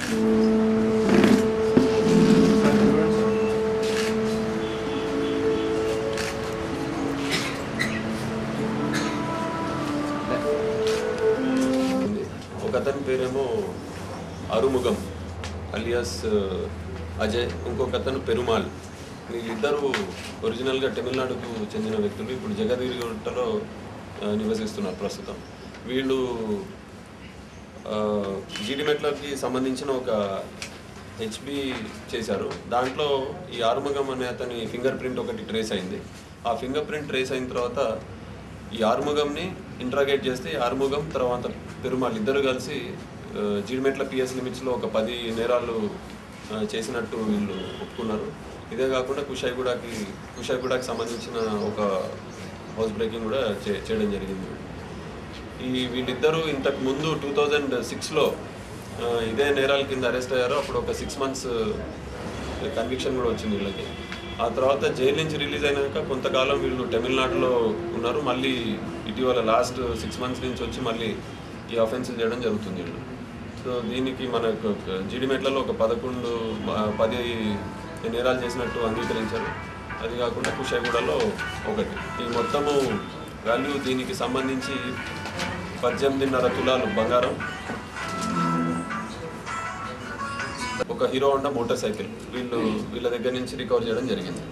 ఒకతని పేరేమో అరుముగం అలియాస్ అజయ్, ఇంకొకతను పెరుమాల్. వీళ్ళిద్దరూ ఒరిజినల్గా తమిళనాడుకు చెందిన వ్యక్తులు. ఇప్పుడు జగదీరిగుట్టలో నివసిస్తున్నారు ప్రస్తుతం. వీళ్ళు జీడిమెట్లకి సంబంధించిన ఒక హెచ్బి చేశారు. దాంట్లో ఈ ఆరుముగం అనే అతని ఫింగర్ ప్రింట్ ఒకటి ట్రేస్ అయింది. ఆ ఫింగర్ ప్రింట్ ట్రేస్ అయిన తర్వాత ఈ ఆరుముగంని ఇంట్రాగేట్ చేస్తే ఆరుముగం తర్వాత పెరుమాల్ ఇద్దరు కలిసి జీడిమెట్ల పిఎస్ లిమిట్స్లో ఒక 10 నేరాలు చేసినట్టు వీళ్ళు ఒప్పుకున్నారు. ఇదే కాకుండా కుషాయిగూడకి సంబంధించిన ఒక హౌస్ బ్రేకింగ్ కూడా చేయడం జరిగింది. వీళ్ళిద్దరూ ఇంతకు ముందు 2006లో ఇదే నేరాల కింద అరెస్ట్ అయ్యారు. అప్పుడు ఒక 6 months కన్విక్షన్ కూడా వచ్చింది వీళ్ళకి. ఆ తర్వాత జైలు నుంచి రిలీజ్ అయినాక కొంతకాలం వీళ్ళు తమిళనాడులో ఉన్నారు. మళ్ళీ ఇటీవల లాస్ట్ 6 months నుంచి వచ్చి మళ్ళీ ఈ అఫెన్సులు చేయడం జరుగుతుంది వీళ్ళు. సో దీనికి మనకు జీడిమెట్లలో ఒక 10 నేరాలు చేసినట్టు అంగీకరించారు. అది కాకుండా కుషాయిగూడలో ఒకటి. ఈ మొత్తము వాల్యూ దీనికి సంబంధించి 18.5 తులాలు బంగారం, ఒక హీరో హోండా మోటార్ సైకిల్ వీళ్ళ దగ్గర నుంచి రికవర్ చేయడం జరిగింది.